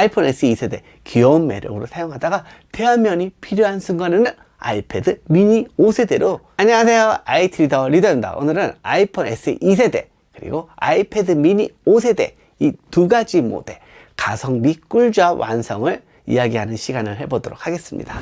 아이폰 SE 2세대 귀여운 매력으로 사용하다가 대화면이 필요한 순간에는 아이패드 미니 5세대로. 안녕하세요, IT 리더입니다. 오늘은 아이폰 SE 2세대 그리고 아이패드 미니 5세대 이 두 가지 모델 가성비 꿀조합 완성을 이야기하는 시간을 해보도록 하겠습니다.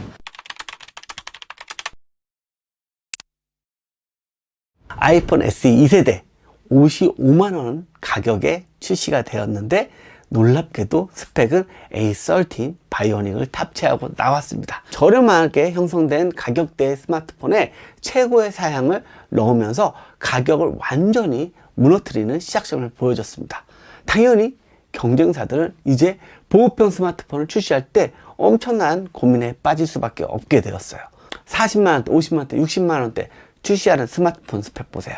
아이폰 SE 2세대 55만원 가격에 출시가 되었는데 놀랍게도 스펙은 A13 바이오닉을 탑재하고 나왔습니다. 저렴하게 형성된 가격대의 스마트폰에 최고의 사양을 넣으면서 가격을 완전히 무너뜨리는 시작점을 보여줬습니다. 당연히 경쟁사들은 이제 보급형 스마트폰을 출시할 때 엄청난 고민에 빠질 수밖에 없게 되었어요. 40만원대, 50만원대, 60만원대 출시하는 스마트폰 스펙 보세요.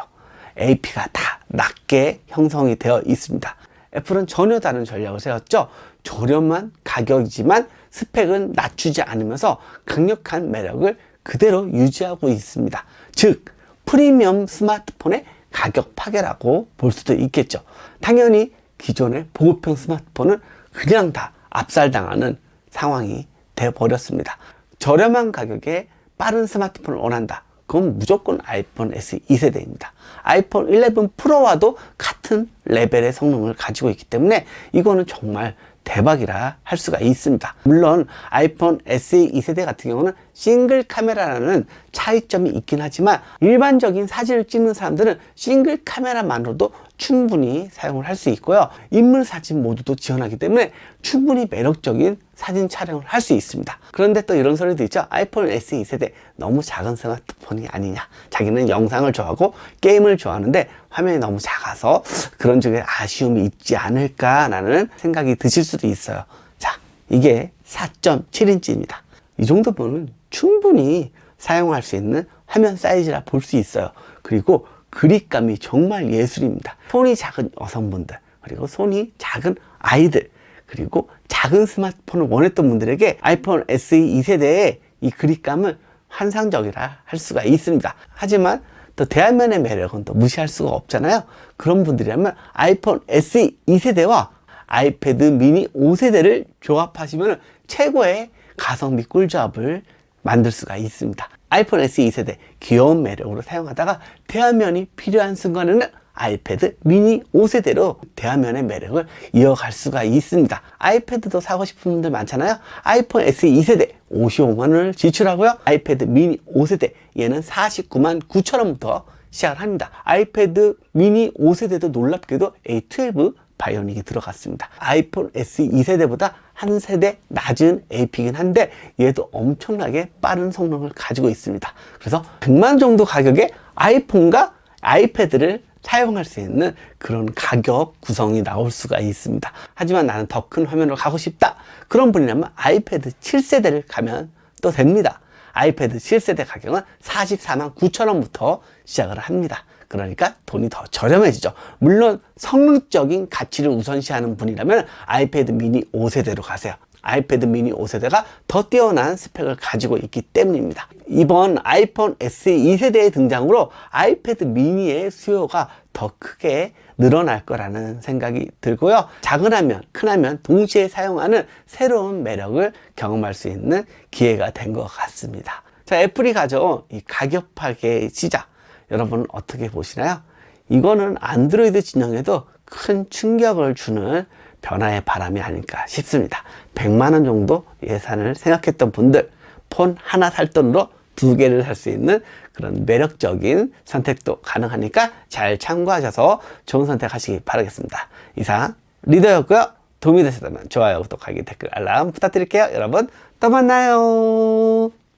AP가 다 낮게 형성이 되어 있습니다. 애플은 전혀 다른 전략을 세웠죠. 저렴한 가격이지만 스펙은 낮추지 않으면서 강력한 매력을 그대로 유지하고 있습니다. 즉 프리미엄 스마트폰의 가격 파괴라고 볼 수도 있겠죠. 당연히 기존의 보급형 스마트폰은 그냥 다 압살당하는 상황이 되어버렸습니다. 저렴한 가격에 빠른 스마트폰을 원한다. 그건 무조건 아이폰 SE 2세대입니다. 아이폰 11 프로와도 같은 레벨의 성능을 가지고 있기 때문에 이거는 정말 대박이라 할 수가 있습니다. 물론 아이폰 SE 2세대 같은 경우는 싱글 카메라라는 차이점이 있긴 하지만 일반적인 사진을 찍는 사람들은 싱글 카메라만으로도 충분히 사용을 할 수 있고요. 인물 사진 모드도 지원하기 때문에 충분히 매력적인 사진 촬영을 할 수 있습니다. 그런데 또 이런 소리도 있죠. 아이폰 SE 2세대 너무 작은 스마트폰이 아니냐. 자기는 영상을 좋아하고 게임을 좋아하는데 화면이 너무 작아서 그런 쪽에 아쉬움이 있지 않을까라는 생각이 드실 수도 있어요. 자, 이게 4.7인치입니다. 이 정도면 충분히 사용할 수 있는 화면 사이즈라 볼 수 있어요. 그리고 그립감이 정말 예술입니다. 손이 작은 여성분들, 그리고 손이 작은 아이들, 그리고 작은 스마트폰을 원했던 분들에게 아이폰 SE 2세대의 이 그립감은 환상적이라 할 수가 있습니다. 하지만 또 대화면의 매력은 또 무시할 수가 없잖아요. 그런 분들이라면 아이폰 SE 2세대와 아이패드 미니 5세대를 조합하시면 최고의 가성비 꿀조합을 만들 수가 있습니다. 아이폰 SE 2세대 귀여운 매력으로 사용하다가 대화면이 필요한 순간에는 아이패드 미니 5세대로 대화면의 매력을 이어갈 수가 있습니다. 아이패드도 사고 싶은 분들 많잖아요. 아이폰 SE 2세대 55만원을 지출하고요. 아이패드 미니 5세대 얘는 49만 9천원부터 시작을 합니다. 아이패드 미니 5세대도 놀랍게도 A12 바이오닉이 들어갔습니다. 아이폰 SE 2세대보다 한 세대 낮은 AP이긴 한데 얘도 엄청나게 빠른 성능을 가지고 있습니다. 그래서 100만 정도 가격에 아이폰과 아이패드를 사용할 수 있는 그런 가격 구성이 나올 수가 있습니다. 하지만 나는 더 큰 화면으로 가고 싶다. 그런 분이라면 아이패드 7세대를 가면 또 됩니다. 아이패드 7세대 가격은 44만 9천원부터 시작을 합니다. 그러니까 돈이 더 저렴해지죠. 물론 성능적인 가치를 우선시하는 분이라면 아이패드 미니 5세대로 가세요. 아이패드 미니 5세대가 더 뛰어난 스펙을 가지고 있기 때문입니다. 이번 아이폰 SE 2세대의 등장으로 아이패드 미니의 수요가 더 크게 늘어날 거라는 생각이 들고요. 작은 화면, 큰 화면 동시에 사용하는 새로운 매력을 경험할 수 있는 기회가 된 것 같습니다. 자, 애플이 가져온 이 가격 파괴의 시작, 여러분은 어떻게 보시나요? 이거는 안드로이드 진영에도 큰 충격을 주는 변화의 바람이 아닐까 싶습니다. 100만원 정도 예산을 생각했던 분들, 폰 하나 살 돈으로 두 개를 살 수 있는 그런 매력적인 선택도 가능하니까 잘 참고하셔서 좋은 선택하시기 바라겠습니다. 이상 리더였고요. 도움이 되셨다면 좋아요, 구독하기, 댓글, 알람 부탁드릴게요. 여러분 또 만나요.